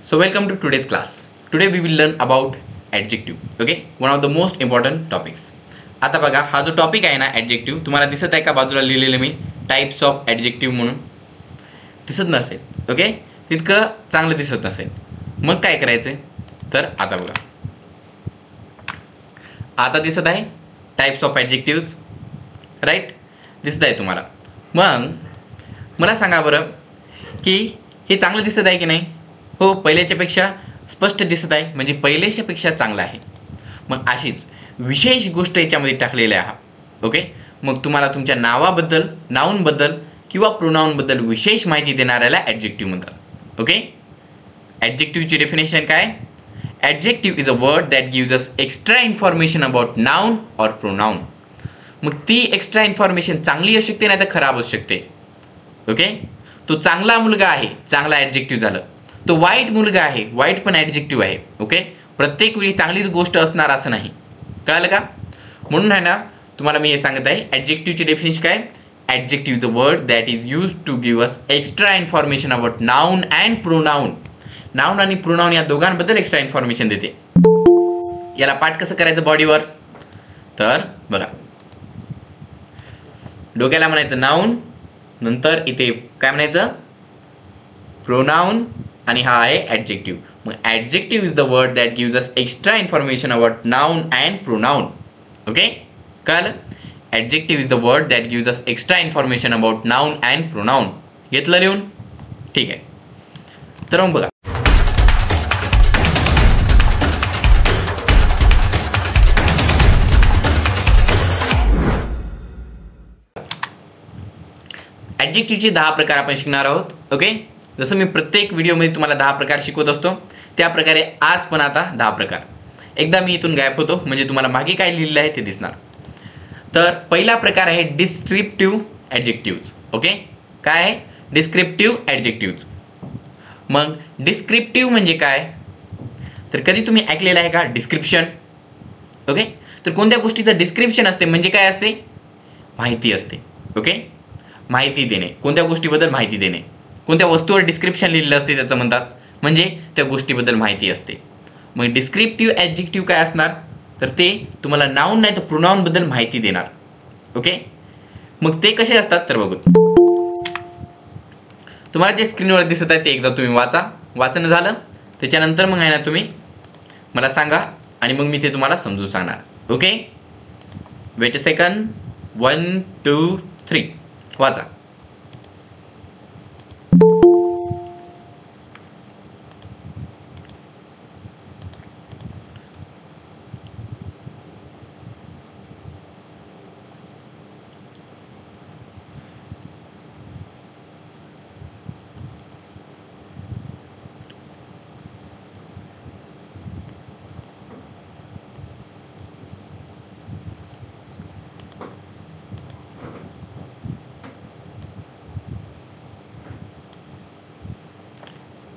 So welcome to today's class. Today we will learn about adjective. Okay, one of the most important topics. आता बघा हा जो topic आहे ना adjective, तुम्हाला दिसत आहे का बाजूला लिहिलेलं मी टाइप्स ऑफ adjective म्हणून? दिसत नसेल. ओके, तितकं चांगलं दिसत नसेल. मग काय करायचं तर आता बघा, आता दिसत आहे टाइप्स ऑफ adjectives, राईट? दिसत आहे तुम्हाला. मग मला सांगा बरं की हे चांगलं दिसत आहे की नाही? हो, पहिल्याच्यापेक्षा स्पष्ट दिसत आहे, म्हणजे पहिल्याच्यापेक्षा चांगलं आहे. मग अशीच विशेष गोष्ट याच्यामध्ये टाकलेल्या आहे. ओके, मग तुम्हाला तुमच्या नावाबद्दल, नाऊनबद्दल किंवा प्रोनाऊनबद्दल विशेष माहिती देणाऱ्याला ॲडजेक्टिव्ह म्हणतात. ओके, ॲडजेक्टिव्हची डेफिनेशन काय? Adjective is a word that gives us extra information about noun or pronoun. मग ती एक्स्ट्रा इन्फॉर्मेशन चांगली असू शकते नाही तर खराब असू शकते. ओके, तो चांगला मुलगा आहे, चांगला ॲडजेक्टिव्ह झालं. तो वाईट मुलगा आहे, वाईट पण ॲडजेक्टिव्ह आहे. ओके, प्रत्येक वेळी चांगलीच गोष्ट असणार असं नाही. कळालं का? म्हणून आहे ना तुम्हाला मी हे सांगत आहे, ॲडजेक्टिव्हची डेफिनेशन काय? Adjective is a word that is use to give us extra information about noun and pronoun. Noun आणि प्रोनाऊन या दोघांबद्दल एक्स्ट्रा इन्फॉर्मेशन देते. याला पाठ कसं करायचं बॉडीवर? तर बघा, डोक्याला म्हणायचं नाऊन, नंतर इथे काय म्हणायचं? प्रोनाऊन, आणि हा आहे ॲडजेक्टिव्ह. मग adjective is the word that gives us extra information about noun and pronoun. Okay, कळलं? Adjective is the word that gives us extra information about noun and pronoun. घेतलं लिहून? ठीक आहे. तर मग बघा, ॲडजेक्टिव्हचे 10 प्रकार आपण शिकणार आहोत. ओके, जसं मी प्रत्येक व्हिडिओमध्ये तुम्हाला 10 प्रकार शिकवत असतो, त्या प्रकारे आज पण आता 10 प्रकार. एकदा मी इथून गायब होतो म्हणजे तुम्हाला मागे काय लिहिलेलं आहे ते दिसणार. तर पहिला प्रकार आहे डिस्क्रिप्टिव्ह ॲडजेक्टिव्ह्ज. ओके, काय आहे? डिस्क्रिप्टिव्ह ॲडजेक्टिव्ह्ज. मग डिस्क्रिप्टिव्ह म्हणजे काय? तर कधी तुम्ही ऐकलेलं आहे का डिस्क्रिप्शन? ओके, तर कोणत्या गोष्टीचं डिस्क्रिप्शन असते म्हणजे काय असते? माहिती असते. ओके, माहिती देणे, कोणत्या गोष्टीबद्दल माहिती देणे. कोणत्या वस्तूवर डिस्क्रिप्शन लिहिलेलं असते त्याचं म्हणतात, म्हणजे त्या गोष्टीबद्दल माहिती असते. मग डिस्क्रिप्टिव्ह ॲडजेक्टिव्ह काय असणार? तर ते तुम्हाला नाऊन नाही तर प्रोनाऊनबद्दल माहिती देणार. ओके, मग ते कसे असतात तर बघू. तुम्हाला जे स्क्रीनवर दिसत आहे ते एकदा तुम्ही वाचन झालं त्याच्यानंतर मग आहे ना तुम्ही मला सांगा आणि मग मी ते तुम्हाला समजून सांगणार. Okay, weight a second. 1 2 3 वाचा.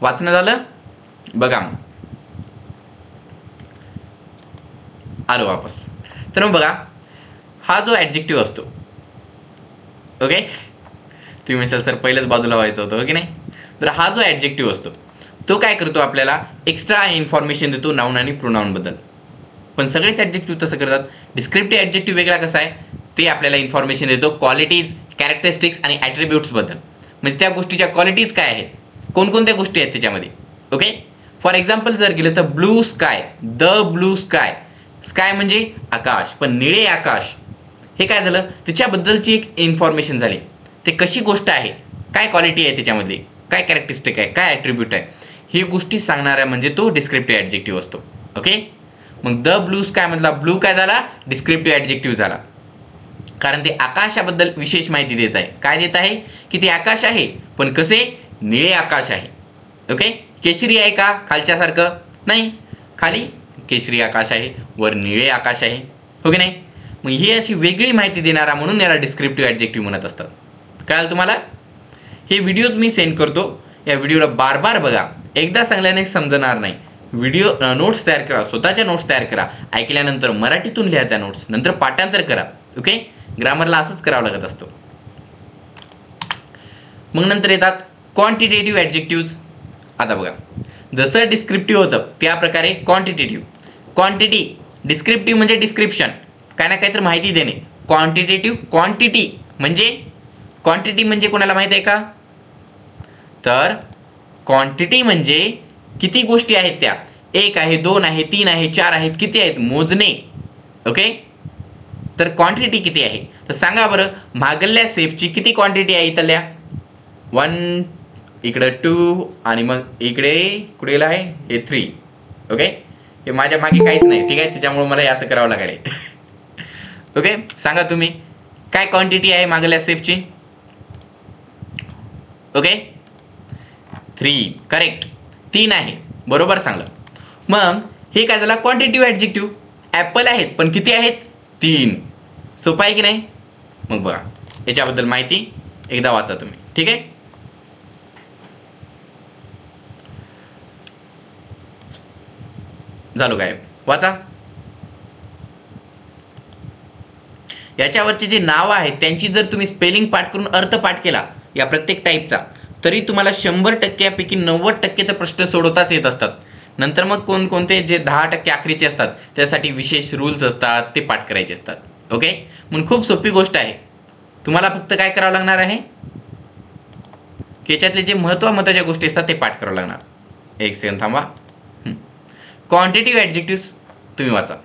वाचणं झालं? बघा मग आलो वापस. तर मग बघा, हा जो ॲडजेक्टिव्ह असतो, ओके, तुम्ही म्हणसाल सर पहिलेच बाजूला व्हायचं होतं, ओके नाही? तर हा जो ॲडजेक्टिव्ह असतो तो काय करतो? आपल्याला एक्स्ट्रा इन्फॉर्मेशन देतो नाऊन आणि प्रोनाऊनबद्दल. पण सगळेच ॲडजेक्टिव्ह तसं करतात. डिस्क्रिप्टिव्ह ॲडजेक्टिव्ह वेगळा कसा आहे? ते आपल्याला इन्फॉर्मेशन देतो क्वालिटीज, कॅरेक्टरिस्टिक्स आणि ॲट्रिब्यूट्सबद्दल. म्हणजे त्या गोष्टीच्या क्वालिटीज काय आहेत, कोणकोणत्या गोष्टी आहेत त्याच्यामध्ये. ओके, फॉर एक्झाम्पल जर गेलं तर blue sky, the blue sky. Sky म्हणजे आकाश, पण निळे आकाश हे काय झालं? त्याच्याबद्दलची एक इन्फॉर्मेशन झाली. ते कशी गोष्ट आहे, काय क्वालिटी आहे त्याच्यामध्ये, काय कॅरेक्टरिस्टिक आहे, काय ॲट्रिब्यूट आहे, ही गोष्टी सांगणाऱ्या म्हणजे तो डिस्क्रिप्टिव्ह ॲडजेक्टिव्ह असतो. ओके, मग द ब्लू स्काय मधला ब्लू काय झाला? डिस्क्रिप्टिव्ह ॲडजेक्टिव्ह झाला. कारण ते आकाशाबद्दल विशेष माहिती देत आहे. काय देत आहे? की ते आकाश आहे, पण कसे? निळे आकाश आहे. ओके, केशरी आहे का खालच्यासारखं? नाही, खाली केशरी आकाश आहे, वर निळे आकाश आहे. हो की नाही? मग ही अशी वेगळी माहिती देणारा म्हणून याला डिस्क्रिप्टिव्ह ॲडजेक्टिव्ह म्हणत असतात. कळालं तुम्हाला? हे व्हिडिओ मी सेंड करतो, या व्हिडिओला बार बार बघा. एकदा सांगल्याने समजणार नाही. व्हिडिओ नोट्स तयार करा, स्वतःच्या नोट्स तयार करा. ऐकल्यानंतर मराठीतून लिहा त्या नोट्स, नंतर पाठांतर करा. ओके, ग्रामरला असंच करावं लागत असतो. मग नंतर येतात क्वांटिटेटिव्ह ॲडजेक्टिव्ह्ज. आता बघा, जसं डिस्क्रिप्टिव्ह होतं त्या प्रकारे क्वांटिटेटिव्ह. क्वांटिटी डिस्क्रिप्टिव्ह म्हणजे डिस्क्रिप्शन, काय ना काहीतरी माहिती देणे. क्वांटिटेटिव्ह क्वांटिटी म्हणजे कोणाला माहिती आहे का? तर क्वांटिटी म्हणजे किती गोष्टी आहेत त्या, 1 आहे, 2 आहे, 3 आहे, 4 आहेत, किती आहेत मोजणे. ओके, तर क्वांटिटी किती आहे? तर सांगा बरं, मागल्या सेफची किती क्वांटिटी आहे इथल्या? 1, इकडे 2 आणि मग इकडे कुठेला आहे हे 3. ओके, हे माझ्या मागे काहीच नाही, ठीक आहे, त्याच्यामुळे मला हे असं करावं लागेल. ओके, सांगा तुम्ही काय क्वांटिटी आहे मागल्या सेफची? ओके, 3 करेक्ट, 3 आहे, बरोबर सांगलं. मग हे काय झालं? क्वांटिटिव्ह ॲडजेक्टिव्ह. ॲपल आहेत पण किती आहेत? 3. सोपं आहे की नाही? मग बघा याच्याबद्दल माहिती एकदा वाचा तुम्ही, ठीक आहे. झालो काय, वाचा. याच्यावरचे जे नाव आहेत त्यांची जर तुम्ही स्पेलिंग पाठ करून अर्थ पाठ केला या प्रत्येक टाईपचा, तरी तुम्हाला 100% 90% तर प्रश्न सोडवताच येत असतात. नंतर मग कोणकोणते जे 10% आखरीचे असतात त्यासाठी विशेष रूल्स असतात, ते पाठ करायचे असतात. ओके, म्हणून खूप सोपी गोष्ट आहे. तुम्हाला फक्त काय करावं लागणार आहे की याच्यातले जे महत्त्वाच्या गोष्टी असतात ते पाठ करावं लागणार. एक सेकंद थांबा. क्वांटिटिव्ह ॲडजेक्टिव्ह्स तुम्ही वाचा.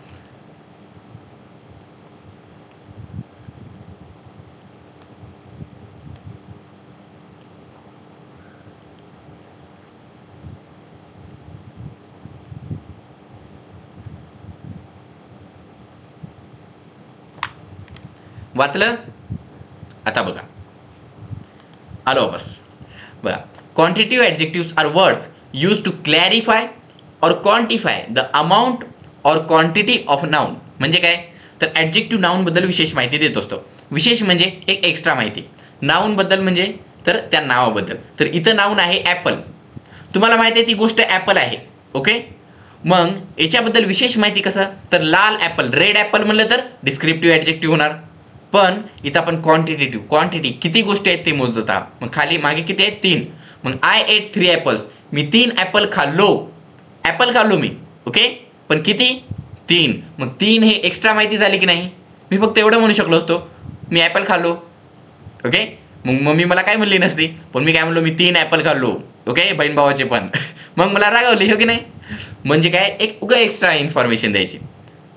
वाचलं? आता बघा, आलो वापस. बघा, quantitative adjectives are words use to clarify और क्वांटिफाय द अमाऊंट और क्वांटिटी ऑफ नाउन. म्हणजे काय? तर ॲडजेक्टिव्ह नाउन बद्दल विशेष माहिती देत असतो. विशेष म्हणजे एक एक्स्ट्रा माहिती. नाउन बद्दल म्हणजे तर त्या नावाबद्दल. तर इथं नाउन आहे ॲपल, तुम्हाला माहिती आहे ती गोष्ट ॲपल आहे. ओके, मग याच्याबद्दल विशेष माहिती कसं? तर लाल ॲपल, रेड ॲपल म्हणलं तर डिस्क्रिप्टिव्ह ॲडजेक्टिव्ह होणार. पण इथं आपण क्वांटिटेटिव्ह, क्वांटिटी किती गोष्टी आहेत ते मोजत आहात. मग खाली मागे किती आहेत? 3. मग आय एट 3 ॲपल्स, मी 3 ॲपल खाल्लो. ॲपल खाल्लो मी. ओके, पण किती? 3. मग 3 हे एक्स्ट्रा माहिती झाली की नाही? मी फक्त एवढं म्हणू शकलो असतो, मी ॲपल खाल्लो. ओके, मग मम्मी मला काय म्हणली नसती, पण मी काय म्हणलो, मी 3 ॲपल खाल्लो. ओके, बहीण भावाचे पण. मग मला रागवली, हो की नाही? म्हणजे काय, एक उगा एक्स्ट्रा इन्फॉर्मेशन द्यायची.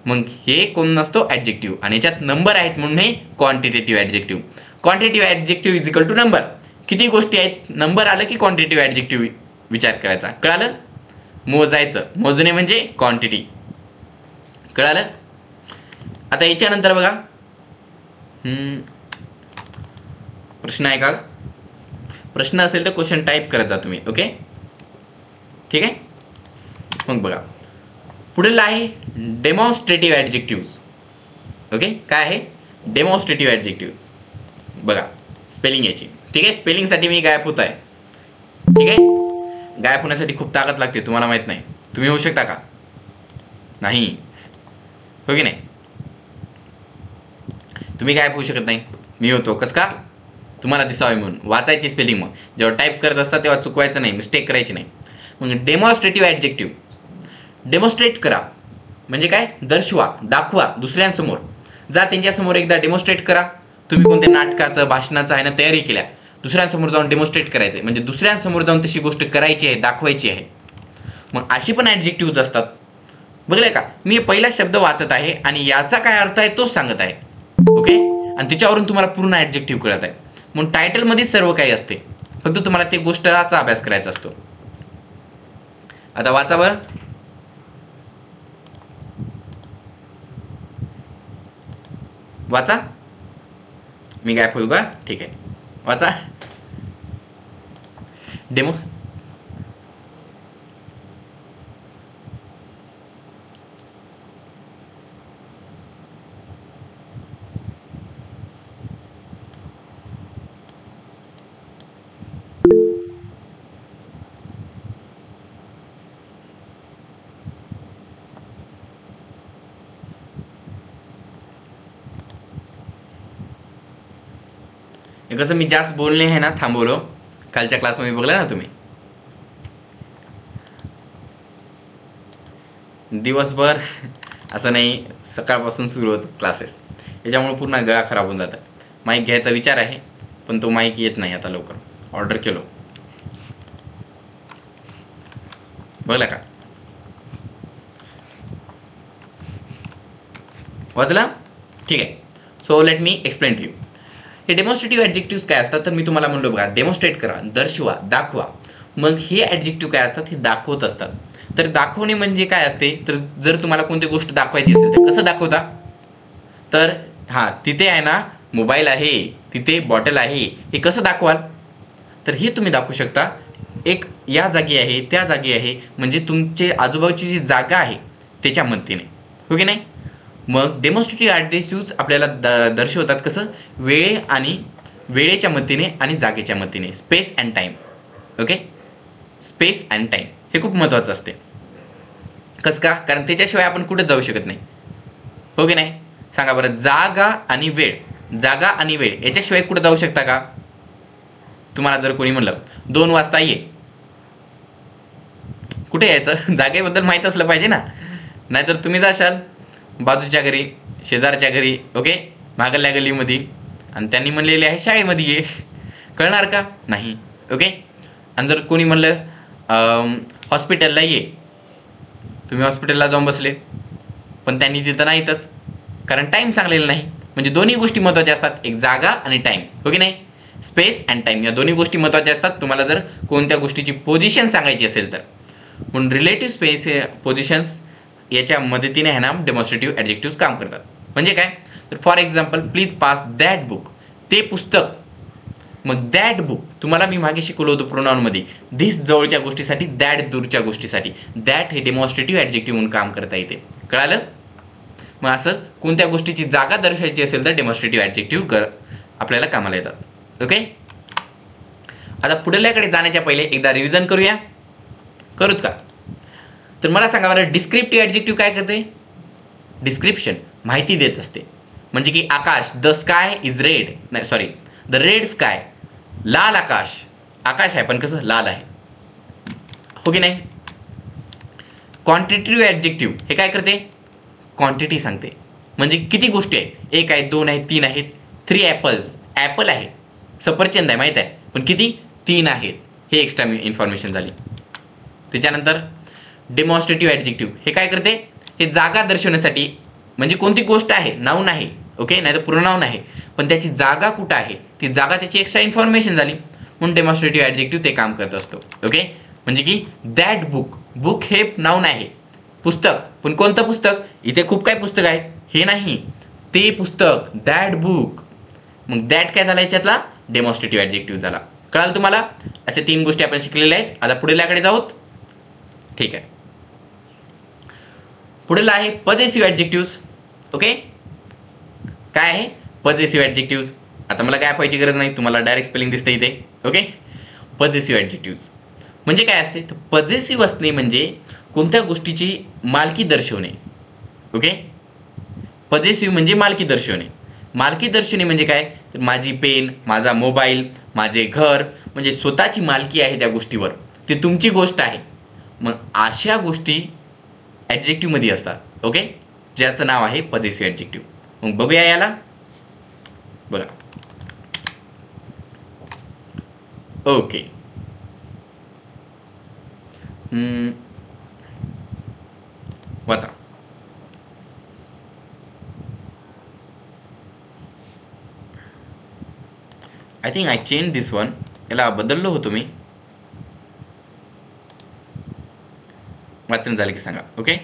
मग हे कोण नसतो? ॲडजेक्टिव्ह. आणि याच्यात नंबर आहेत म्हणून हे quantitative adjective. Quantitative adjective is equal to number. किती गोष्टी आहेत, नंबर आलं की क्वांटिटिव्ह ॲडजेक्टिव्ह विचार करायचा. कळालं? मोजायचं, मोजणे म्हणजे क्वांटिटी. कळालं? आता याच्यानंतर बघा, प्रश्न आहे का? प्रश्न असेल तर क्वेश्चन टाईप करत जा तुम्ही. ओके, ठीक आहे. मग बघा, पुढील आहे डेमॉन्स्ट्रेटिव्ह ॲडजेक्टिव्ह्स. ओके, काय आहे? डेमॉन्स्ट्रेटिव्ह ॲडजेक्टिव्ह्स. बघा स्पेलिंग याची, ठीक आहे. स्पेलिंगसाठी मी गायब होत आहे, ठीक आहे. गायब होण्यासाठी खूप ताकद लागते, तुम्हाला माहित नाही. तुम्ही होऊ शकता का? नाही, हो की नाही? तुम्ही गायब होऊ शकत नाही, मी होतो. कसं का? तुम्हाला दिसावे म्हणून. वाचायची स्पेलिंग. मग जेव्हा टाईप करत असता तेव्हा चुकवायचं नाही, मिस्टेक करायची नाही. मग डेमॉन्स्ट्रेटिव्ह ॲडजेक्टिव्ह, डेमॉन्स्ट्रेट करा म्हणजे काय? दर्शवा, दाखवा दुसऱ्यांसमोर. जा त्यांच्यासमोर एकदा डेमॉन्स्ट्रेट करा. तुम्ही कोणत्या नाटकाचं, भाषणाचं आहे ना तयारी केल्या, दुसऱ्यांसमोर जाऊन डेमॉन्स्ट्रेट करायचं आहे, म्हणजे दुसऱ्यांसमोर जाऊन तशी गोष्ट करायची आहे, दाखवायची आहे. मग अशी पण ॲडजेक्टिव्ह असतात. बघले का? मी पहिला शब्द वाचत आहे आणि याचा काय अर्थ आहे तोच सांगत आहे. ओके, आणि त्याच्यावरून तुम्हाला पूर्ण ॲडजेक्टिव्ह कळत आहे. म्हणून टायटलमध्ये सर्व काही असते, फक्त तुम्हाला ते गोष्टीचा अभ्यास करायचा असतो. आता वाचा बरं. वाचा, मी गायब होईल का? ठीक आहे, वाचा. डेमो कसं मी जास्त बोलणे आहे ना, थांबवलो. कालच्या क्लासमध्ये बघला ना तुम्ही. दिवसभर असं नाही, सकाळपासून सुरू होतात क्लासेस, याच्यामुळे पूर्ण गळा खराब होऊन जातात. माईक घ्यायचा विचार आहे, पण तो माईक येत नाही आता लवकर. ऑर्डर केलो, बघला का? वाचला? ठीक आहे. So let me explain to you. हे डेमॉन्स्ट्रेटिव्ह ॲडजेक्टिव्ह काय असतात, तर मी तुम्हाला म्हणलो बघा, डेमॉन्स्ट्रेट करा, दर्शवा, दाखवा. मग हे ॲडजेक्टिव्ह काय असतात, हे दाखवत असतात. तर दाखवणे म्हणजे काय असते, तर जर तुम्हाला कोणती गोष्ट दाखवायची असेल तर कसं दाखवता, तर हां, तिथे आहे ना मोबाईल आहे, तिथे बॉटल आहे, हे कसं दाखवाल, तर हे तुम्ही दाखवू शकता. एक या जागी आहे, त्या जागी आहे, म्हणजे तुमचे आजूबाजूची जी जागा आहे त्याच्या मदतीने, हो की नाही? मग डेमॉन्स्ट्रेटिव्ह ॲडजेक्टिव्ह्ज आपल्याला दर्शवतात कसं, वेळेच्या मदतीने आणि जागेच्या मदतीने, space and time. Okay, space and time हे खूप महत्त्वाचं असते. कसं का, कारण त्याच्याशिवाय आपण कुठे जाऊ शकत नाही, हो की नाही? सांगा बरं, जागा आणि वेळ याच्याशिवाय कुठे जाऊ शकता का? तुम्हाला जर कोणी म्हणलं 2 वाजता ये, कुठे यायचं? जागेबद्दल माहीत असलं पाहिजे ना. नाहीतर तुम्ही जाशाल बाजूच्या घरी, शेजारच्या घरी, ओके, मागल्या गल्लीमध्ये, आणि त्यांनी म्हणलेले आहे शाळेमध्ये ये, कळणार का? नाही. ओके. आणि जर कोणी म्हणलं हॉस्पिटलला ये, तुम्ही हॉस्पिटलला जाऊन बसले, पण त्यांनी तिथं नाहीतच, कारण टाईम सांगलेला नाही. म्हणजे दोन्ही गोष्टी महत्त्वाच्या असतात, एक जागा आणि टाईम, हो की नाही? स्पेस अँड टाईम या दोन्ही गोष्टी महत्त्वाच्या असतात तुम्हाला जर कोणत्या गोष्टीची पोझिशन सांगायची असेल तर. म्हणून रिलेटिव्ह स्पेस पोझिशन्स याच्या मदतीने आहे ना डेमॉन्स्ट्रेटिव्ह ॲडजेक्टिव्ह काम करतात. म्हणजे काय, तर for example, please pass that book, ते पुस्तक. मग दॅट बुक तुम्हाला मी मागे शिकवलं होतं प्रोनाउनमध्ये, धिस जवळच्या गोष्टीसाठी, दॅट दूरच्या गोष्टीसाठी. दॅट हे डेमॉन्स्ट्रेटिव्ह ॲडजेक्टिव्ह म्हणून काम करता येते, कळालं? मग असं कोणत्या गोष्टीची जागा दर्शवायची असेल तर डेमॉन्स्ट्रेटिव्ह ॲडजेक्टिव्ह आपल्याला कामाला येतात. ओके. आता पुढल्याकडे जाण्याच्या पहिले एकदा रिव्हिजन करूया, करूत का? तर मला सांगा बरं, डिस्क्रिप्टिव्ह ॲडजेक्टिव्ह काय करते? डिस्क्रिप्शन, माहिती देत असते. म्हणजे की आकाश, द स्काय इज रेड, नाही सॉरी, द रेड स्काय, लाल आकाश, आकाश आहे पण कसं लाल आहे, हो की नाही? क्वांटिटेटिव्ह ॲडजेक्टिव्ह हे काय करते? क्वांटिटी सांगते, म्हणजे किती गोष्टी आहेत, 1 आहे, 2 आहेत, 3 आहेत. 3 ॲपल्स, ॲपल आहे, सफरचंद आहे माहीत आहे, पण किती? 3 आहेत. हे एक्स्ट्रा इन्फॉर्मेशन झाली. त्याच्यानंतर डेमॉन्स्ट्रेटिव्ह ॲडजेक्टिव्ह हे काय करते? हे जागा दर्शवण्यासाठी, म्हणजे कोणती गोष्ट आहे, नाऊन आहे, ओके, नाही तर प्रोनाऊन आहे, पण त्याची जागा कुठं आहे, ती जागा त्याची एक्स्ट्रा इन्फॉर्मेशन झाली, म्हणून डेमॉन्स्ट्रेटिव्ह ॲडजेक्टिव्ह ते काम करत असतो. ओके. म्हणजे की दॅट बुक, बुक हे नाऊन आहे, पुस्तक, पण कोणतं पुस्तक? इथे खूप काय पुस्तक आहेत, हे नाही, ते पुस्तक, दॅट बुक. मग दॅट काय झाला याच्यातला? डेमॉन्स्ट्रेटिव्ह ॲडजेक्टिव्ह झाला. कळालं तुम्हाला? असे 3 गोष्टी आपण शिकलेल्या आहेत. आता पुढल्याकडे जाऊत. ठीक आहे. पुढेला आहे पजेसिव्ह ॲडजेक्टिव्ह्ज. ओके. काय आहे? पजेसिव्ह ॲडजेक्टिव्ह्ज. आता मला काय पाहायची गरज नाही, तुम्हाला डायरेक्ट स्पेलिंग दिसते इथे. ओके. पजेसिव्ह ॲडजेक्टिव्ह्ज म्हणजे काय असते? तर पजेसिव्ह असणे म्हणजे कोणत्या गोष्टीची मालकी दर्शवणे. ओके. पजेसिव्ह म्हणजे मालकी दर्शवणे. मालकी दर्शवणे म्हणजे काय? तर माझी पेन, माझा मोबाईल, माझे घर, म्हणजे स्वतःची मालकी आहे त्या गोष्टीवर, ती तुमची गोष्ट आहे. मग अशा गोष्टी ॲडजेक्टिव्ह मध्ये असतात. ओके. ज्याचं नाव आहे पजेसिव्ह ॲडजेक्टिव्ह. मग बघूया याला. बघा. ओके. वाचा. I think I change this one. याला बदललो होतो मी. वाचन झालं की सांगा. ओके.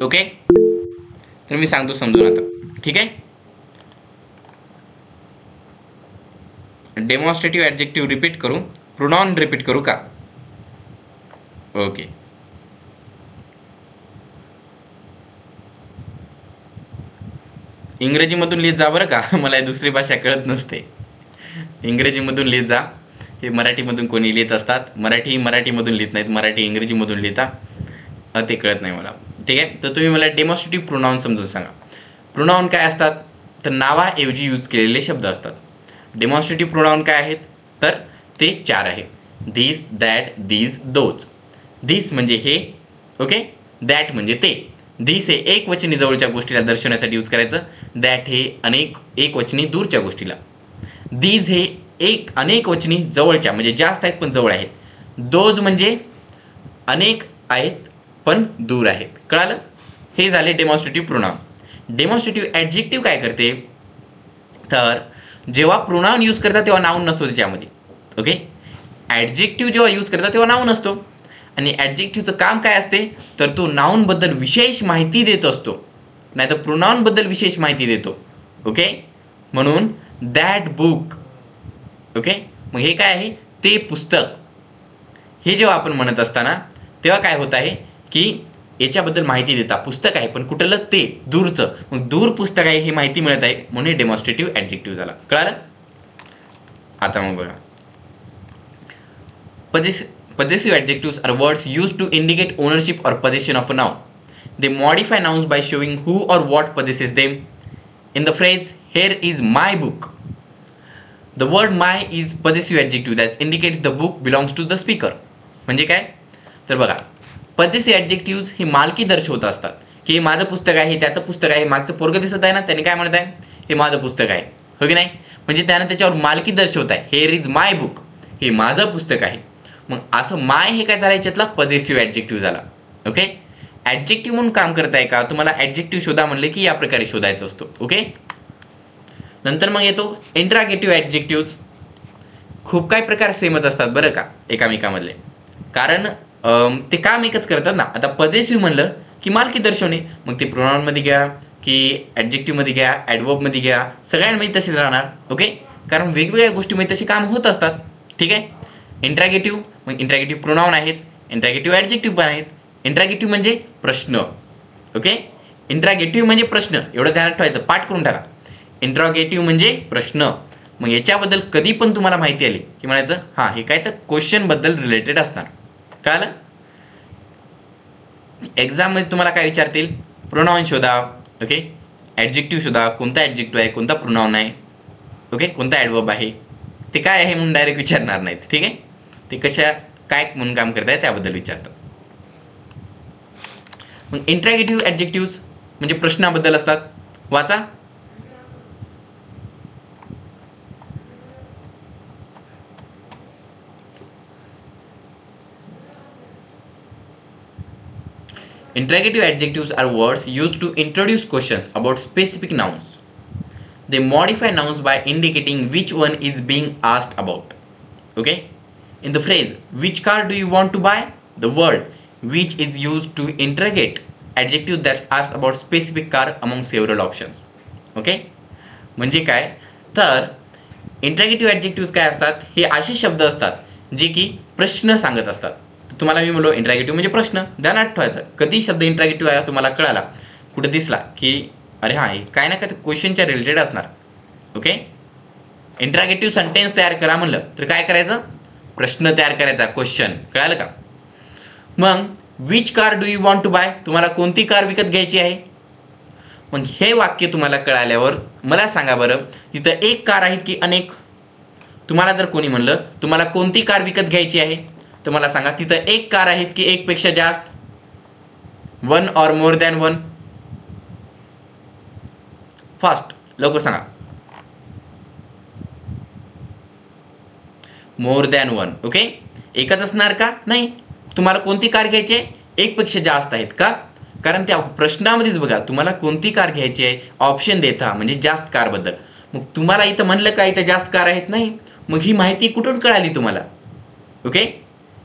ओके, तर मी सांगतो समजून आता. ठीक आहे. डेमॉन्स्ट्रेटिव्ह ॲडजेक्टिव्ह रिपीट करू, प्रोनाउन रिपीट करू का? ओके. इंग्रजीमधून लिहित जा बरं का, मला दुसरी भाषा कळत नसते. इंग्रजीमधून लिहित जा. हे मराठीमधून कोणी लिहित असतात, मराठीमधून लिहित नाहीत, मराठी इंग्रजीमधून लिहिता, ते कळत नाही मला. ठीक आहे. तर तुम्ही मला डेमॉन्स्ट्रेटिव्ह प्रोनाउन समजून सांगा. प्रोनाउन काय असतात? तर नावाऐवजी यूज केलेले शब्द असतात. डेमॉन्स्ट्रेटिव्ह प्रोनाउन काय आहेत? तर ते 4 आहेत. दिस, दॅट, दीज, दोज. दिस म्हणजे हे, ओके. दॅट म्हणजे ते. दिस हे एकवचनी जवळच्या गोष्टीला दर्शवण्यासाठी यूज करायचं. दॅट हे एकवचनी दूरच्या गोष्टीला. दीज हे अनेक वचनी जवळच्या म्हणजे जास्त आहेत पण जवळ आहेत. दोज म्हणजे अनेक आहेत पण दूर आहेत. कळालं? हे झाले डेमॉन्स्ट्रेटिव्ह प्रोनाउन. डेमॉन्स्ट्रेटिव्ह ॲडजेक्टिव्ह काय करते? तर जेव्हा प्रोनाउन यूज करतात तेव्हा नाऊन नसतो त्याच्यामध्ये. ओके. ॲडजेक्टिव्ह जेव्हा यूज करतात तेव्हा नाऊन असतो. आणि ॲडजेक्टिव्हचं काम काय असते? तर तो नाऊनबद्दल विशेष माहिती देत असतो, नाही तर प्रोनाउनबद्दल विशेष माहिती देतो. ओके. म्हणून दॅट बुक. ओके. मग हे काय आहे? ते पुस्तक. हे जेव्हा आपण म्हणत असताना तेव्हा काय होत आहे की याच्याबद्दल माहिती देता. पुस्तक आहे पण कुठलं? ते दूरचं. मग दूर पुस्तक आहे हे माहिती मिळत आहे म्हणून डेमॉन्स्ट्रेटिव्ह ॲडजेक्टिव्ह झाला. कळालं? आता मग बघा, possessive adjectives are words used to indicate ownership or possession of a noun. They modify nouns by showing who or what possesses them. In the phrase, here is my book, the word my is possessive adjective that indicates the book belongs to the speaker. म्हणजे काय? तर बघा, possessive adjectives हे मालकी दर्शवत असतात की हे माझं पुस्तक आहे, हे त्याचं पुस्तक आहे. मागचं पोरगं दिसत आहे ना, त्याने काय म्हणत आहे? हे माझं पुस्तक आहे, हो की नाही? म्हणजे त्यानं त्याच्यावर मालकी दर्शवत आहे. हेअर इज माय बुक, हे माझं पुस्तक आहे. मग असं माय हे काय झालं? याच्यातला पॉझिटिव्ह ॲडजेक्टिव्ह झाला. ओके. ॲडजेक्टिव्ह म्हणून काम करत आहे का? तुम्हाला ॲडजेक्टिव्ह शोधा म्हणले की या प्रकारे शोधायचं असतो. ओके. नंतर मग येतो इंट्रागेटिव्ह ॲडजेक्टिव्ह. खूप काही प्रकार सेमच असतात बरं का एकामेकामधले, कारण ते काम एकच करतात ना. आता पॉझिटिव्ह म्हणलं की मालकी दर्शवणे, मग ते प्रोनाउनमध्ये घ्या की ॲडजेक्टिव्हमध्ये घ्या, ॲडवर्बमध्ये घ्या, सगळ्यांमध्ये तसेच राहणार. ओके. कारण वेगवेगळ्या गोष्टीमध्ये तसे काम होत असतात. ठीक आहे. इंट्रागेटिव्ह, मग इंट्रागेटिव्ह प्रोनाउन आहेत, इंट्रागेटिव्ह ॲडजेक्टिव्ह पण आहेत. इंट्रागेटिव्ह म्हणजे प्रश्न. ओके. इंट्रागेटिव्ह म्हणजे प्रश्न, एवढं ध्यानात ठेवायचं, पाठ करून टाका. इंट्रागेटिव्ह म्हणजे प्रश्न. मग याच्याबद्दल कधी पण तुम्हाला माहिती आली की म्हणायचं हां हे काय तर क्वेश्चनबद्दल रिलेटेड असणार. कळालं? एक्झाममध्ये तुम्हाला काय विचारतील? प्रोनाउन शोधा. ओके. ॲडजेक्टिव्ह शोधा, कोणता ॲडजेक्टिव्ह आहे, कोणता प्रोनाउन आहे, ओके, कोणता ॲडवर्ब आहे, ते काय आहे म्हणून डायरेक्ट विचारणार नाहीत. ठीक आहे. ते कशा काय म्हणून काम करत आहे त्याबद्दल विचारतात. मग इंट्रागेटिव्ह ॲडजेक्टिव्ह म्हणजे प्रश्नाबद्दल असतात. वाचा. Interrogative adjectives are words used to introduce questions about specific nouns. They modify nouns by indicating which one is being asked about. Okay? In the phrase, which car do you want to buy? The word which is used to interrogate adjective that asks about specific car among several options. Okay? म्हणजे काय? तर interrogative adjective काय असतात? हे असे शब्द असतात जे की प्रश्न सांगत असतात. तुम्हाला मी म्हणलो इंट्रागेटिव्ह म्हणजे प्रश्न, ध्यानात ठेवायचं. कधी शब्द इंट्रागेटिव्ह आहे तुम्हाला कळाला, कुठे दिसला की अरे हां हे काय ना काय क्वेश्चनच्या रिलेटेड असणार. ओके. इंट्रागेटिव्ह सेंटेन्स तयार करा म्हणलं तर काय करायचं? प्रश्न तयार करायचा, क्वेश्चन. कळालं का? मग which car do you want to buy, तुम्हाला कोणती कार विकत घ्यायची आहे? मग हे वाक्य तुम्हाला कळाल्यावर मला सांगा बरं, तिथं एक कार आहेत की अनेक? तुम्हाला जर कोणी म्हणलं तुम्हाला कोणती कार विकत घ्यायची आहे, तर मला सांगा तिथं एक कार आहेत की एक पेक्षा जास्त? One or more than one? Fast, लवकर सांगा. More than one. ओके. एकच असणार का? नाही. तुम्हाला कोणती कार घ्यायची आहे? एक पेक्षा जास्त आहेत का? कारण त्या प्रश्नामध्येच बघा तुम्हाला कोणती कार घ्यायची आहे ऑप्शन देता, म्हणजे जास्त कारबद्दल. मग तुम्हाला इथं म्हणलं का इथं जास्त कार आहेत? नाही. मग ही माहिती कुठून कळाली तुम्हाला? ओके.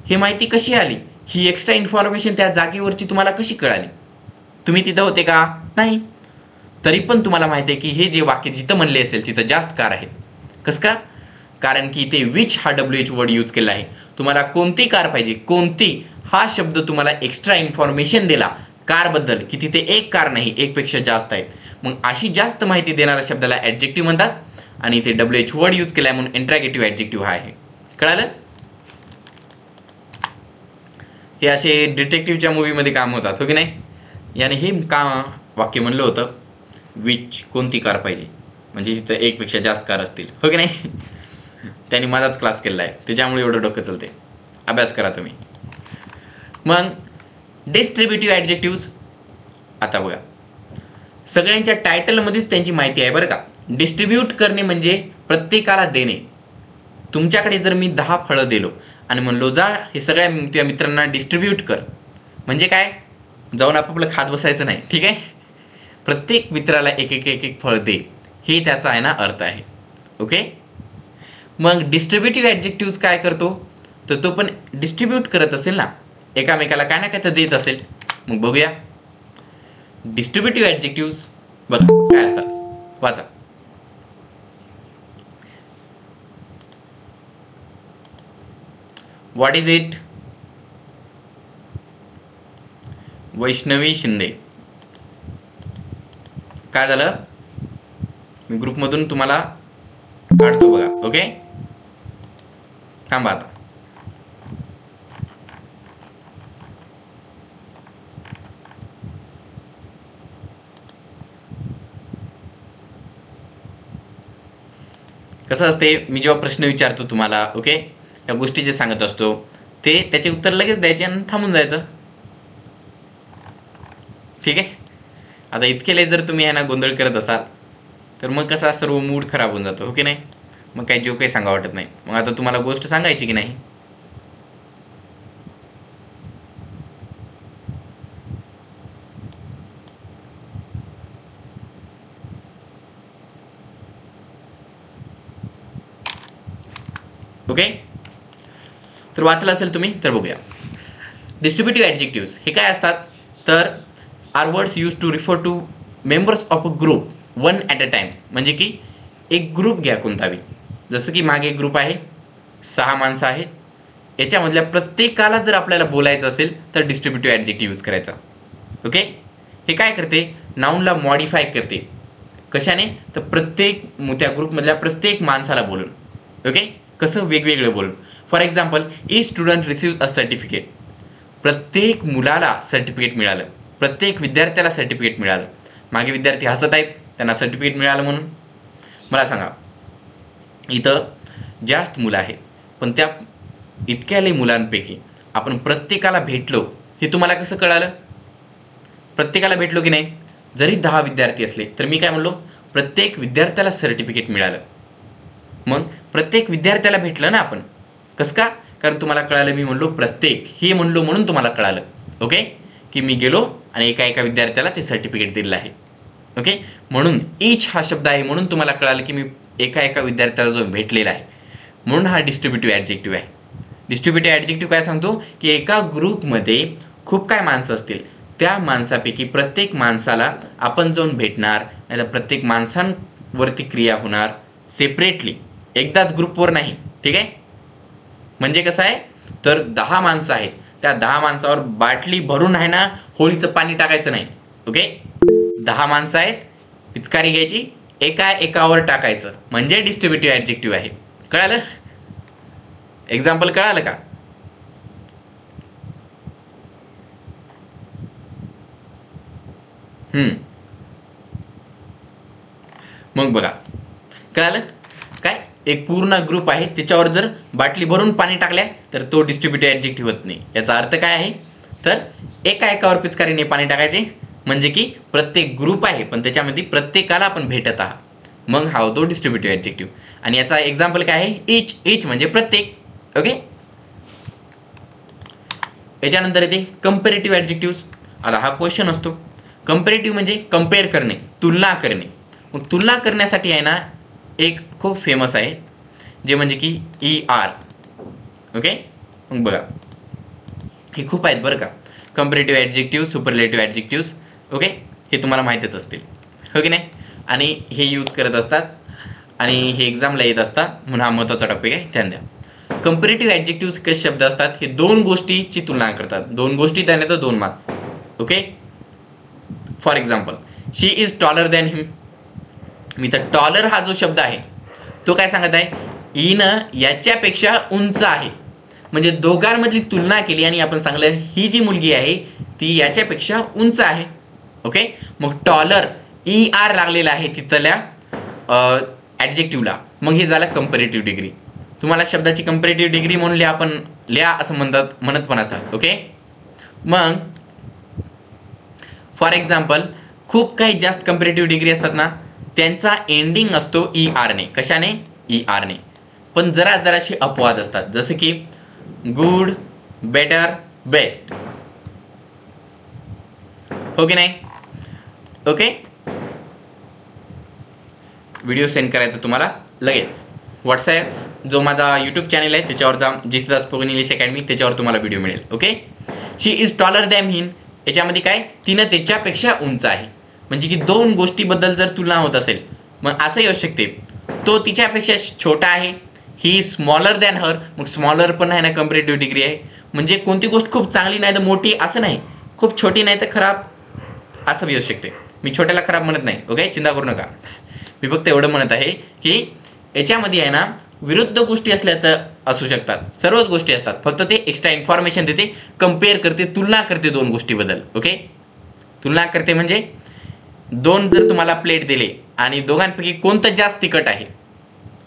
ही माहिती कशी आली? ही एक्स्ट्रा इन्फॉर्मेशन त्या जागेवरची तुम्हाला कशी कळाली? तुम्ही तिथं होते का? नाही. तरी पण तुम्हाला माहिती आहे की हे जे वाक्य जिथं म्हणले असेल तिथं जास्त कार आहेत. कसं का? कारण की इथे विच हा WH वर्ड यूज केला आहे. तुम्हाला कोणती कार पाहिजे, कोणती हा शब्द तुम्हाला एक्स्ट्रा इन्फॉर्मेशन दिला कारबद्दल की तिथे एक कार नाही, एकपेक्षा जास्त आहेत. मग अशी जास्त माहिती देणाऱ्या शब्दाला ॲडजेक्टिव्ह म्हणतात आणि इथे WH वर्ड यूज केलाय म्हणून इंट्रॅगेटिव्ह ॲडजेक्टिव्ह हा आहे. कळालं? हे असे डिटेक्टिव्हच्या मूवीमध्ये काम होतात, हो की नाही? याने हे का वाक्य म्हणलं होतं, विच कोणती कार पाहिजे, म्हणजे तिथं एकपेक्षा जास्त कार असतील, हो की नाही? त्यांनी माझाच क्लास केलेला आहे, त्याच्यामुळे एवढं डोकं चालते. अभ्यास करा तुम्ही. मग डिस्ट्रीब्युटिव्ह ॲडजेक्टिव्ह आता बघा, सगळ्यांच्या टायटलमध्येच त्यांची माहिती आहे बरं का. डिस्ट्रीब्यूट करणे म्हणजे प्रत्येकाला देणे. तुमच्याकडे जर मी 10 फळं दिलो आणि म्हणलो जा हे सगळ्या तुझ्या मित्रांना डिस्ट्रीब्यूट कर, म्हणजे काय, जाऊन आपापलं खात बसायचं नाही, ठीक आहे. प्रत्येक मित्राला एक एक एक एक फळ दे, हे त्याचा आहे ना अर्थ आहे. ओके. मग डिस्ट्रीब्युटिव्ह ॲडजेक्टिव्ह काय करतो, तर तो पण डिस्ट्रीब्यूट करत असेल ना, एकामेकाला काय ना काय तर देत असेल. मग बघूया डिस्ट्रीब्युटिव्ह ॲडजेक्टिव्ह बघा काय असतात, वाचा. What is it? Vaishnavi Shinde. काय झालं, मी ग्रुपमधून तुम्हाला काढतो बघा. ओके, थांबा आता. कसं असते, मी जेव्हा प्रश्न विचारतो तुम्हाला, ओके, या गोष्टी जे सांगत असतो ते त्याचे उत्तर लगेच द्यायचे आणि थांबून जायचं, ठीक आहे. आता इतकेले जर तुम्ही आहे ना गोंधळ करत असाल तर मग कसा सर्व मूड खराब होऊन जातो, हो की नाही. मग काही जो काही सांगा वाटत नाही. मग आता तुम्हाला गोष्ट सांगायची की नाही. ओके, तर वाचलं असेल तुम्ही, तर बघूया. डिस्ट्रीब्युटिव्ह ॲडजेक्टिव्ह हे काय असतात, तर are words use to refer to members of a group one at a time. म्हणजे की एक ग्रुप घ्या कोणताही, जसं की मागे एक ग्रुप आहे, 6 माणसं आहेत, याच्यामधल्या प्रत्येकाला जर आपल्याला बोलायचं असेल तर डिस्ट्रीब्युटिव्ह ॲडजेक्टिव्ह यूज करायचा. ओके. हे काय करते, नाऊनला मॉडिफाय करते. कशाने, तर प्रत्येक त्या ग्रुपमधल्या प्रत्येक माणसाला बोलून. ओके, कसं, वेगवेगळं बोलून. For example, each student receive a certificate. प्रत्येक मुलाला सर्टिफिकेट मिळालं, प्रत्येक विद्यार्थ्याला सर्टिफिकेट मिळालं. मागे विद्यार्थी हसत आहेत, त्यांना सर्टिफिकेट मिळालं म्हणून. मला सांगा, इथं जास्त मुलं आहेत, पण त्या इतक्याले मुलांपैकी आपण प्रत्येकाला भेटलो, हे तुम्हाला कसं कळालं? प्रत्येकाला भेटलो की नाही. जरी 10 विद्यार्थी असले तर मी काय म्हणलो, प्रत्येक विद्यार्थ्याला सर्टिफिकेट मिळालं. मग प्रत्येक विद्यार्थ्याला भेटलं ना आपण. कसं का? कारण तुम्हाला कळालं, मी म्हणलो प्रत्येक, हे म्हणलो म्हणून तुम्हाला कळालं. ओके, की मी गेलो आणि एका एका विद्यार्थ्याला ते सर्टिफिकेट दिलेलं आहे. ओके, म्हणून ईच हा शब्द आहे म्हणून तुम्हाला कळालं की मी एका एका विद्यार्थ्याला जो भेटलेला आहे, म्हणून हा डिस्ट्रीब्युटिव्ह ॲडजेक्टिव्ह आहे. डिस्ट्रीब्युटिव्ह ॲडजेक्टिव्ह काय सांगतो, की एका ग्रुपमध्ये खूप काय माणसं असतील, त्या माणसापैकी प्रत्येक माणसाला आपण जाऊन भेटणार, नाही तर प्रत्येक माणसांवरती क्रिया होणार सेपरेटली, एकदाच ग्रुपवर नाही, ठीक आहे. म्हणजे कसं आहे, तर 10 माणसं आहेत, त्या 10 माणसावर बाटली भरून आहे ना होळीचं पाणी टाकायचं नाही. ओके, 10 माणसं आहेत, पिचकारी घ्यायची, एका एकावर टाकायचं, म्हणजे डिस्ट्रीब्युटिव्ह ॲडजेक्टिव्ह आहे. कळालं? एक्झाम्पल कळालं का? मग बघा, कळालं काय, एक पूर्ण ग्रुप आहे, त्याच्यावर जर बाटली भरून पाणी टाकल्या तर तो डिस्ट्रीब्युटिव्ह ॲडजेक्टिव्ह होत नाही. याचा अर्थ काय आहे, तर एका एकावर पिचकारीने पाणी टाकायचे, म्हणजे की प्रत्येक ग्रुप आहे पण त्याच्यामध्ये प्रत्येकाला आपण भेटत आहात, मग हा होतो डिस्ट्रीब्युटिव्ह ॲडजेक्टिव्ह. आणि याचा एक्झाम्पल काय आहे, इच. इच म्हणजे प्रत्येक. ओके, याच्यानंतर येते कंपॅरेटिव्ह ॲडजेक्टिव्ह. आता हा क्वेश्चन असतो. कंपॅरेटिव्ह म्हणजे कंपेअर करणे, तुलना करणे. मग तुलना करण्यासाठी आहे ना एक खूप फेमस आहे, जे म्हणजे की ER. ओके, मग बघा, हे खूप आहेत बरं का. Comparative adjective, superlative adjective, okay, हे तुम्हाला माहितीच असतील, हो की नाही. आणि हे यूज करत असतात आणि हे एक्झामला येत असतात, म्हणून हा महत्त्वाचा टॉपिक आहे, ध्यान द्या. कंपॅरेटिव्ह ॲडजेक्टिव्ह कसे शब्द असतात, हे दोन गोष्टीची तुलना करतात. दोन गोष्टी त्याने तर 2 mark. Okay, for example she is taller than him. मी तर टॉलर हा जो शब्द आहे तो काय सांगत आहे, ईनं याच्यापेक्षा उंच आहे. म्हणजे दोघांमधली तुलना केली आणि आपण सांगलं ही जी मुलगी आहे ती याच्यापेक्षा उंच आहे. ओके, मग टॉलर ER लागलेला आहे तिथल्या ॲडजेक्टिव्हला, मग हे झालं कंपॅरेटिव्ह डिग्री. तुम्हाला शब्दाची कंपॅरेटिव्ह डिग्री म्हणून लिहा असं म्हणत पण असतात. ओके, मग फॉर एक्झाम्पल खूप काही जास्त कंपॅरेटिव्ह डिग्री असतात ना, त्यांचा एंडिंग असतो ER ने. कशाने? ER ने. पण जराशी अपवाद असतात, जसं की गुड, बेटर, बेस्ट, हो की नाही. ओके, व्हिडिओ सेंड करायचा तुम्हाला लगेच. व्हॉट्सॲप जो माझा यूट्यूब चॅनल आहे त्याच्यावर जा, जेसीदास स्पोकन इंग्लिश अकॅडमी, त्याच्यावर तुम्हाला व्हिडिओ मिळेल. Okay, she is taller than him, याच्यामध्ये काय, तिनं त्याच्यापेक्षा उंच आहे. म्हणजे की दोन गोष्टीबद्दल जर तुलना होत असेल, मग असंही असू शकते तो तिच्यापेक्षा छोटा आहे, ही स्मॉलर दॅन हर. मग स्मॉलर पण आहे ना, कंपॅरेटिव्ह डिग्री आहे. म्हणजे कोणती गोष्ट खूप चांगली नाही तर मोठी असं नाही, खूप छोटी नाही तर खराब असं बी असू शकते. मी छोट्याला खराब म्हणत नाही, ओके, चिंता करू नका. मी फक्त एवढं म्हणत आहे की याच्यामध्ये आहे ना विरुद्ध गोष्टी असल्या तर असू शकतात, सर्वच गोष्टी असतात, फक्त ते एक्स्ट्रा इन्फॉर्मेशन देते, कम्पेअर करते, तुलना करते दोन गोष्टीबद्दल. ओके, तुलना करते म्हणजे दोन जर तुम्हाला प्लेट दिले आणि दोघांपैकी कोणतं जास्त तिखट आहे,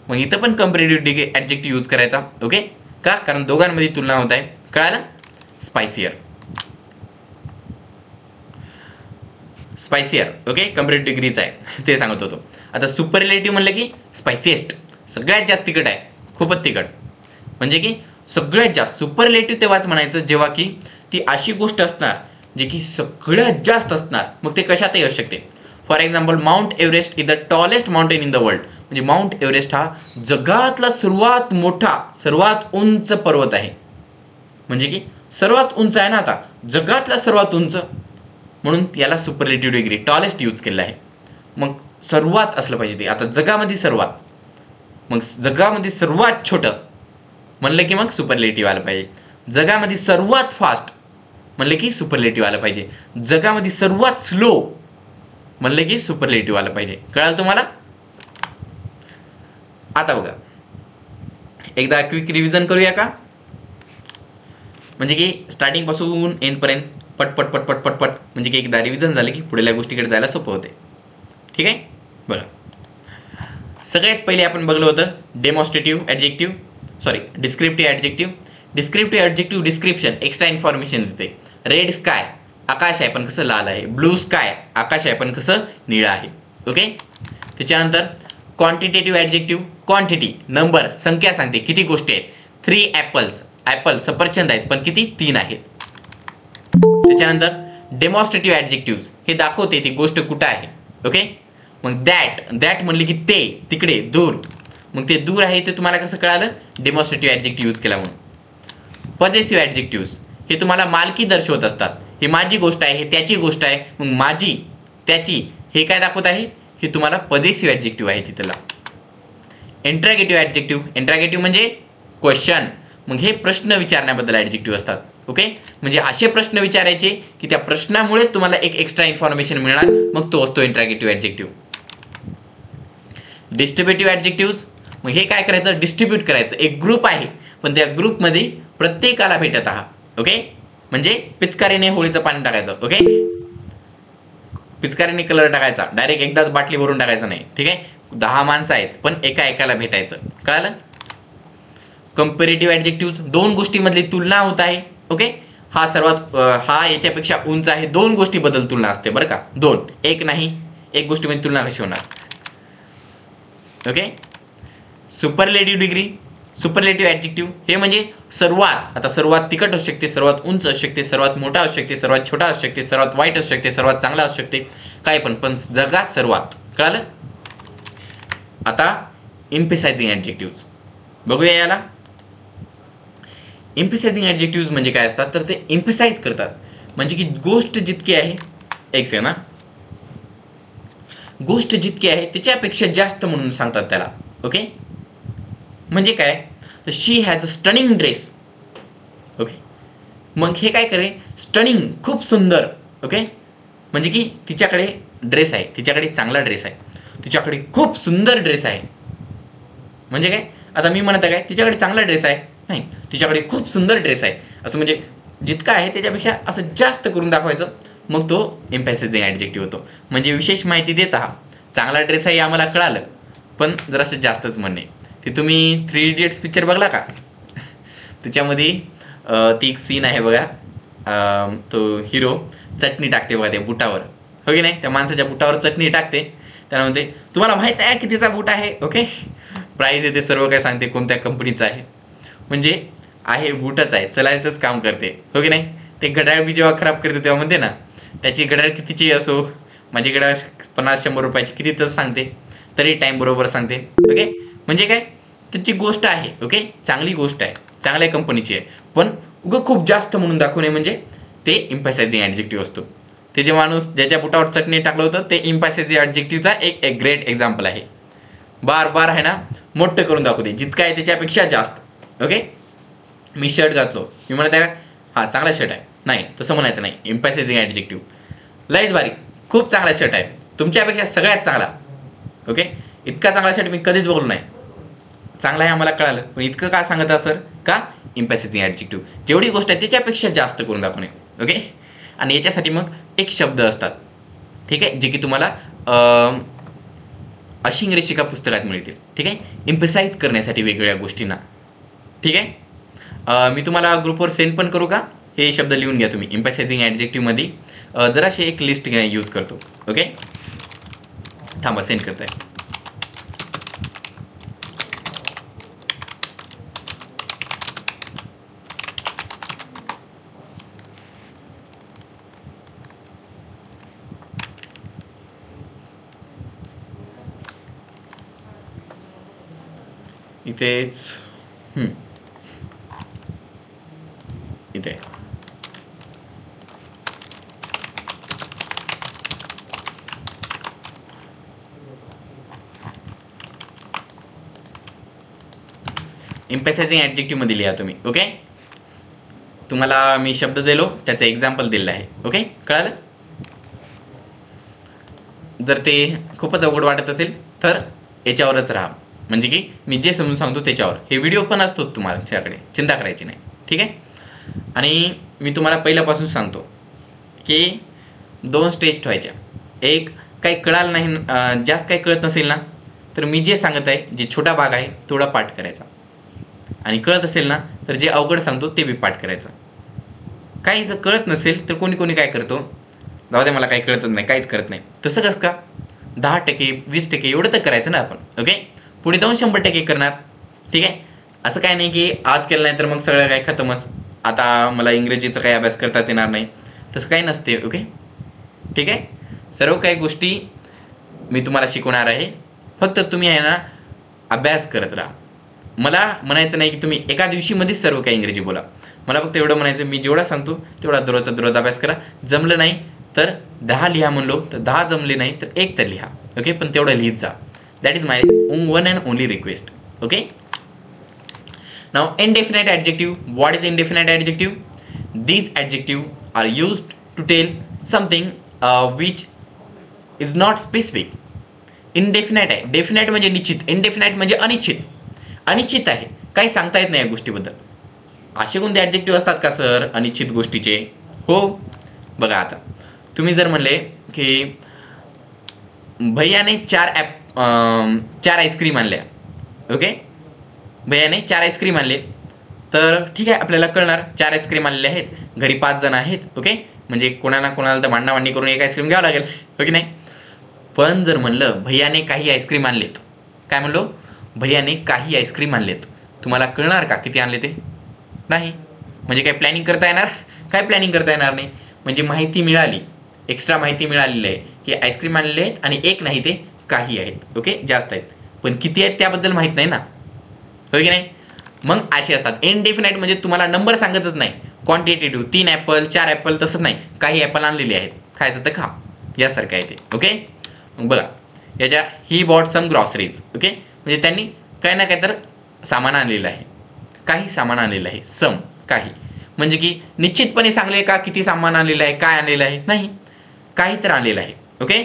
मग इथं पण कंपॅरेटिव्ह डिग्री ॲडजेक्टिव्ह यूज करायचा. ओके, का, कारण दोघांमध्ये तुलना होत आहे. कळालं? स्पायसियर, स्पायसियर. ओके, कंपॅरेटिव्ह डिग्रीच आहे ते सांगत होतो. आता सुपरलेटिव्ह म्हणलं की स्पायसिएस्ट, सगळ्यात जास्त तिखट आहे, खूपच तिखट. म्हणजे की सगळ्यात जास्त. सुपरलेटिव्ह तेव्हाच म्हणायचं जेव्हा की ती अशी गोष्ट असणार जे की सगळ्यात जास्त असणार, मग ते कशातही असू शकते. For example mount Everest is the tallest mountain in the world. म्हणजे माउंट एव्हरेस्ट हा जगातला सर्वात मोठा, सर्वात उंच पर्वत आहे. म्हणजे की सर्वात उंच आहे ना, आता जगातला सर्वात उंच, म्हणून याला सुपरलेटिव्ह डिग्री टॉलेस्ट यूज केलेला आहे. मग सर्वात असलं पाहिजे ते. आता जगामध्ये सर्वात, मग जगामध्ये सर्वात छोटं म्हणलं की मग सुपरलेटिव्ह आलं पाहिजे. जगामध्ये सर्वात फास्ट म्हणलं की सुपरलेटिव्ह आलं पाहिजे. जगामध्ये सर्वात स्लो म्हणलं की सुपरलेटिव्ह आलं पाहिजे. कळालं तुम्हाला? आता बघा, एकदा क्विक रिव्हिजन करूया का, म्हणजे की स्टार्टिंग पासून एंड पर्यंत पटपट पटपट पटपट, म्हणजे की एकदा रिव्हिजन झालं की पुढल्या गोष्टीकडे जायला सोपं होते. ठीक आहे, बघा. सगळ्यात पहिले आपण बघलं होतं demonstrative adjective, sorry descriptive adjective. Descriptive adjective description, extra information देते. रेड स्काय, आकाश आहे पण कसं लाल आहे. ब्लू स्काय, आकाश आहे पण कसं निळं आहे. ओके, त्याच्यानंतर क्वांटिटेटिव्ह ॲडजेक्टिव्ह, क्वांटिटी, नंबर, संख्या सांगते किती गोष्टी आहेत. 3 ॲपल्स, ॲपल सफरचंद आहेत पण किती, 3 आहेत. त्याच्यानंतर डेमॉन्स्ट्रेटिव्ह ॲडजेक्टिव्ह, हे दाखवते ती गोष्ट कुठं आहे. ओके, मग दॅट, दॅट म्हणले की ते, तिकडे, दूर. मग ते दूर आहे ते तुम्हाला कसं कळालं, डेमॉन्स्ट्रेटिव्ह ॲडजेक्टिव्ह यूज केला म्हणून. पजेसिव्ह ॲडजेक्टिव्ह, हे तुम्हाला मालकी दर्शवत असतात. ही माझी गोष्ट आहे, हे त्याची गोष्ट आहे, मग माझी, त्याची, हे काय दाखवत आहे, हे तुम्हाला पजेसिव्ह ॲडजेक्टिव्ह आहे तिथला. इंट्रॅगेटिव्ह ॲडजेक्टिव्ह, इंट्रॅगेटिव्ह म्हणजे क्वेश्चन, मग हे प्रश्न विचारण्याबद्दल ॲडजेक्टिव्ह असतात. ओके, म्हणजे असे प्रश्न विचारायचे की त्या प्रश्नामुळेच तुम्हाला एक एक्स्ट्रा इन्फॉर्मेशन मिळणार, मग तो असतो इंट्रॅगेटिव्ह ॲडजेक्टिव्ह. डिस्ट्रीब्युटिव्ह ॲडजेक्टिव्ह, मग हे काय करायचं, डिस्ट्रीब्यूट करायचं. एक ग्रुप आहे पण त्या ग्रुपमध्ये प्रत्येकाला भेटत आहात. ओके, म्हणजे पिचकारीने होळीचं पाणी टाकायचं. ओके, पिचकारीने कलर टाकायचा, डायरेक्ट एकदाच बाटली भरून टाकायचं नाही. ठीक आहे, 10 माणसं आहेत पण एकाला भेटायचं. कळालं? कंपॅरेटिव्ह ॲडजेक्टिव्ह, दोन गोष्टींमधली तुलना होत आहे. ओके, हा सर्वात, हा याच्यापेक्षा उंच आहे. दोन गोष्टीबद्दल तुलना असते बरं का, दोन, एक नाही. एक गोष्टीमध्ये तुलना कशी होणार. Okay, superlative degree, superlative adjective, हे म्हणजे सर्वात, आता सर्वात तिखट असू शकते, सर्वात उंच असू शकते, सर्वात मोठा असू शकते, सर्वात छोटा असू शकते, सर्वात वाईट असू शकते, सर्वात चांगला असू शकते, काय पण जगात सर्वात. कळालं? आता एम्फेसायझिंग ॲडजेक्टिव्ह बघूया. याला एम्फेसायझिंग ॲडजेक्टिव्ह म्हणजे काय असतात, तर ते एम्फेसाइज करतात. म्हणजे की गोष्ट जितकी आहे एक्स आहे ना, गोष्ट जितकी आहे त्याच्यापेक्षा जास्त म्हणून सांगतात त्याला. ओके, म्हणजे काय, तर she has a stunning dress. Okay, मग हे काय करे, स्टनिंग खूप सुंदर. ओके, म्हणजे की तिच्याकडे ड्रेस आहे, तिच्याकडे चांगला ड्रेस आहे, तिच्याकडे खूप सुंदर ड्रेस आहे. म्हणजे काय, आता मी म्हणत आहे काय तिच्याकडे चांगला ड्रेस आहे, नाही, तिच्याकडे खूप सुंदर ड्रेस आहे, असं म्हणजे जितका आहे त्याच्यापेक्षा असं जास्त करून दाखवायचं, मग तो एम्फॅसिझिंग ॲडजेक्टिव्ह होतो. म्हणजे विशेष माहिती देता, चांगला ड्रेस आहे आम्हाला कळालं, पण जरासं जास्तच म्हणणे. ते तुम्ही 3 इडियट्स पिक्चर बघला का, त्याच्यामध्ये ती एक सीन आहे बघा, तो हिरो चटणी टाकते बघा त्या बुटावर, हो की नाही, त्या माणसाच्या बुटावर चटणी टाकते, त्याला म्हणते तुम्हाला माहीत आहे कितीचा बूट आहे. ओके, प्राईस येते, सर्व काय सांगते, कोणत्या कंपनीचा आहे, म्हणजे आहे बूटच आहे, चलायचंच काम करते, हो की नाही. ते घड्याळ मी जेव्हा खराब करते तेव्हा म्हणते ना, त्याची घड्याळ कितीची असो, माझी घड्याळ 50-100 रुपयाची किती तर सांगते, तरी टाईम बरोबर सांगते. ओके, म्हणजे काय, त्याची गोष्ट आहे. ओके, चांगली गोष्ट आहे, चांगल्या कंपनीची आहे, पण उगं खूप जास्त म्हणून दाखवणे म्हणजे ते एम्फॅसायझिंग ॲडजेक्टिव्ह असतो. ते जे माणूस ज्याच्या बुटावर चटणी टाकलं होतं ते एम्फॅसायझिंग ॲडजेक्टिव्हचा एक ग्रेट एक्झाम्पल आहे. बार बार आहे ना, मोठं करून दाखवते, जितका आहे त्याच्यापेक्षा जास्त. ओके, मी शर्ट घातलो, मी म्हणत आहे का हा चांगला शर्ट आहे, नाही तसं म्हणायचं नाही, एम्फॅसायझिंग ॲडजेक्टिव्ह. लयच भारी, खूप चांगला शर्ट आहे, तुमच्यापेक्षा सगळ्यात चांगला. ओके, इतका चांगला शर्ट मी कधीच बघलो नाही, चांगला आहे आम्हाला कळालं, पण इतकं का सांगत सर, का एम्फॅसायझिंग ॲडजेक्टिव्ह, जेवढी गोष्ट आहे त्याच्यापेक्षा जास्त करून दाखवणे. ओके, आणि याच्यासाठी मग एक शब्द असतात, ठीक आहे, जे की तुम्हाला अशी इंग्रजी का पुस्तकात मिळतील. ठीक आहे, एम्फसाइज करण्यासाठी वेगवेगळ्या गोष्टींना. ठीक आहे, मी तुम्हाला ग्रुपवर सेंड पण करू का, हे शब्द लिहून घ्या तुम्ही एम्फसाइजिंग ॲडजेक्टिव्हमध्ये. जराशी एक लिस्ट यूज करतो. ओके, थांबा सेंड करताय. इथेच इथे एम्फसाइजिंग ॲडजेक्टिव्ह मध्ये लिहा तुम्ही. ओके, तुम्हाला मी शब्द दिलो, त्याचं एक्झाम्पल दिलेलं आहे. ओके, कळालं. जर ते खूपच अवघड वाटत असेल तर याच्यावरच राहा, म्हणजे की मी जे समजून सांगतो त्याच्यावर. हे व्हिडिओ पण असतो तुमच्याकडे, चिंता करायची नाही. ठीक आहे, आणि मी तुम्हाला पहिल्यापासून सांगतो की 2 स्टेज ठेवायच्या. एक, काही कळालं नाही, जास्त काही कळत नसेल ना, तर मी जे सांगत आहे, जे छोटा भाग आहे थोडा पाठ करायचा, आणि कळत असेल ना तर जे अवघड सांगतो ते बी पाठ करायचं. काही जर कळत नसेल तर कोणी कोणी काय करतो, जाऊ दे मला काही कळतच नाही, काहीच करत नाही, तसं कसं का, 10%, 20% एवढं तर करायचं ना आपण. ओके, पुढे जाऊन 100% करणार. ठीक आहे, असं काय नाही की आज केलं नाही तर मग सगळं काय खतमच, आता मला इंग्रजीचा काही अभ्यास करताच येणार नाही, तसं काही नसते. ओके, ठीक आहे, सर्व काही गोष्टी मी तुम्हाला शिकवणार आहे, फक्त तुम्ही आहे ना अभ्यास करत राहा. मला म्हणायचं नाही की तुम्ही एका दिवशीमध्येच सर्व काही इंग्रजी बोला, मला फक्त एवढं म्हणायचं, मी जेवढा सांगतो तेवढा दररोज अभ्यास करा. जमलं नाही तर 10 लिहा म्हणलो तर 10, जमले नाही तर 1 तर लिहा. ओके, पण तेवढं लिहित जा. That is my one and only request. Okay, now indefinite adjective. What is indefinite adjective? These adjectives are used to tell something which is not specific. Indefinite आहे, डेफिनेट म्हणजे निश्चित, इनडेफिनाइट म्हणजे अनिश्चित. अनिश्चित आहे, काही सांगता येत नाही या गोष्टीबद्दल. असे कोणते ॲडजेक्टिव्ह असतात का सर अनिश्चित गोष्टीचे? हो, बघा आता तुम्ही जर म्हणले की भैयाने 4 आईस्क्रीम आणल्या. ओके, भैयाने 4 आईस्क्रीम आणले, तर ठीक आहे, आपल्याला कळणार 4 आईस्क्रीम आणलेले आहेत, घरी 5 जण आहेत. ओके, म्हणजे कोणाला कोणाला तर भांडणाभांडणी करून 1 आईस्क्रीम घ्यावं लागेल, हो की नाही. पण जर म्हणलं भैयाने काही आईस्क्रीम आणलेत, काय म्हणलो, भैयाने काही आईस्क्रीम आणलेत, तुम्हाला कळणार का किती आणले ते? नाही. म्हणजे काय प्लॅनिंग करता येणार? काय प्लॅनिंग करता येणार नाही. म्हणजे माहिती मिळाली, एक्स्ट्रा माहिती मिळालेली आहे की आईस्क्रीम आणलेले आहेत आणि 1 नाही ते काही आहेत. ओके, जास्त आहेत, पण किती आहेत त्याबद्दल माहीत नाही ना, हो की नाही. मग असे असतात. इनडेफिनाइट म्हणजे तुम्हाला नंबर सांगतच नाही, क्वांटिटेटिव्ह, 3 ॲपल 4 ॲपल तसंच नाही, काही ॲपल आणलेले आहेत, खायचं तर खा यासारखं आहे ते. ओके, मग बघा याच्या he bought some groceries. Okay, म्हणजे त्यांनी काही ना काही तर सामान आणलेलं आहे, काही सामान आणलेलं आहे. सम काही म्हणजे की निश्चितपणे सांगले का किती सामान आणलेलं आहे, काय आणलेलं आहे, नाही, काही तर आणलेलं आहे. ओके,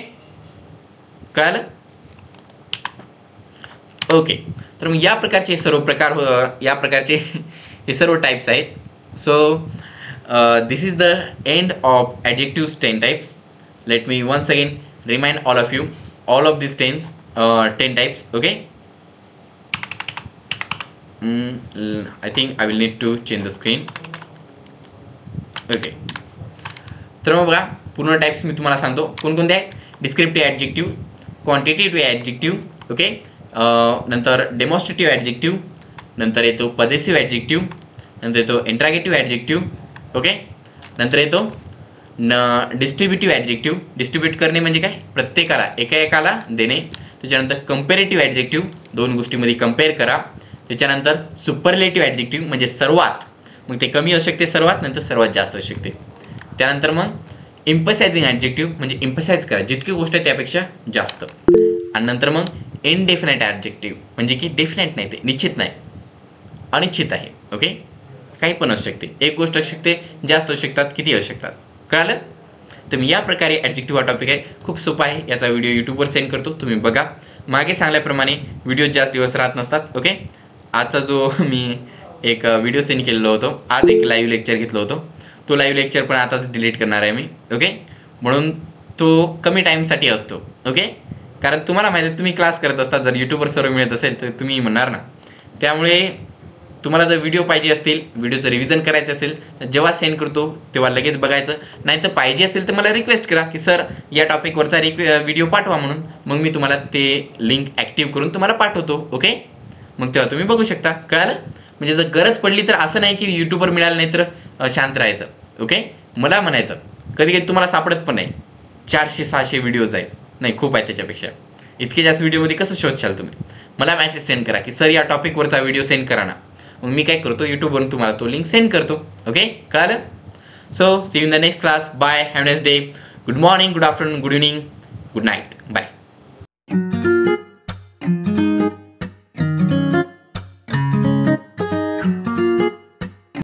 कळालं? ओके, तर मग या प्रकारचे सर्व प्रकार या प्रकारचे हे सर्व टाइप्स आहेत. So this is the end of adjectives 10 types. Let me once again remind all of you all of these 10 types. Okay, I think I will need to change the screen. Okay, तर मग बघा पूर्ण types मी तुम्हाला सांगतो कोणकोणते आहेत. Descriptive adjective, quantitative adjective, okay, नंतर demonstrative adjective, नंतर येतो पजेसिव्ह ॲडजेक्टिव्ह, नंतर येतो इंट्रॅगेटिव्ह ॲडजेक्टिव्ह, ओके, नंतर येतो डिस्ट्रीब्युटिव्ह ॲडजेक्टिव्ह. डिस्ट्रीब्यूट करणे म्हणजे काय, प्रत्येकाला एकाला देणे. त्याच्यानंतर कंपॅरेटिव्ह ॲडजेक्टिव्ह, दोन गोष्टींमध्ये कंपेअर करा. त्याच्यानंतर सुपरलेटिव्ह ॲडजेक्टिव्ह म्हणजे सर्वात, मग ते कमी असू शकते सर्वात, नंतर सर्वात जास्त असू शकते. त्यानंतर मग इम्पसायझिंग ॲडजेक्टिव्ह म्हणजे इम्पसाइज करा, जितकी गोष्ट आहे त्यापेक्षा जास्त. आणि नंतर मग इनडेफिनेट ॲडजेक्टिव्ह म्हणजे की डेफिनेट नाही, ते निश्चित नाही, अनिश्चित आहे. ओके, काही पण असू शकते, एक गोष्ट असू शकते, जास्त असू शकतात, किती असू शकतात. कळालं? तर मी या प्रकारे ॲडजेक्टिव्ह हा टॉपिक आहे, खूप सोपा आहे. याचा व्हिडिओ यूट्यूबवर सेंड करतो, तुम्ही बघा. मागे सांगल्याप्रमाणे व्हिडिओ जास्त दिवस राहत नसतात. ओके, आजचा जो मी एक व्हिडिओ सेंड केलेला होतो, आज एक लाईव्ह लेक्चर घेतलं होतं, तो लाईव्ह लेक्चर पण आताच डिलीट करणार आहे मी. ओके, म्हणून तो कमी टाईमसाठी असतो. ओके, कारण तुम्हाला माहिती आहे तुम्ही क्लास करत असतात, जर यूट्यूबवर सर्व मिळत असेल तर तुम्ही म्हणणार ना. त्यामुळे तुम्हाला जर व्हिडिओ पाहिजे असतील, व्हिडिओचं रिव्हिजन करायचं असेल तर जेव्हा सेंड करतो तेव्हा लगेच बघायचं. नाही तर पाहिजे असेल तर मला रिक्वेस्ट करा की सर या टॉपिकवरचा व्हिडिओ पाठवा म्हणून, मग मी तुम्हाला ते लिंक ॲक्टिव्ह करून तुम्हाला पाठवतो. ओके, मग तेव्हा तुम्ही बघू शकता. कळालं? म्हणजे जर गरज पडली तर असं नाही की यूट्यूबवर मिळालं नाही तर शांत राहायचं. ओके, मला म्हणायचं कधी कधी तुम्हाला सापडत पण नाही, 400-600 व्हिडिओज आहेत, नाही खूप आहे त्याच्यापेक्षा. इतके जास्त व्हिडिओमध्ये कसं शोधशाल तुम्ही? मला मेसेज सेंड करा की सर या टॉपिकवरचा व्हिडिओ सेंड करा ना, मग मी काय करतो यूट्यूबवरून तुम्हाला तो लिंक सेंड करतो. ओके, कळालं? So see you in the next class. Bye, have a nice day. Good morning, good afternoon, good evening, good night. Bye.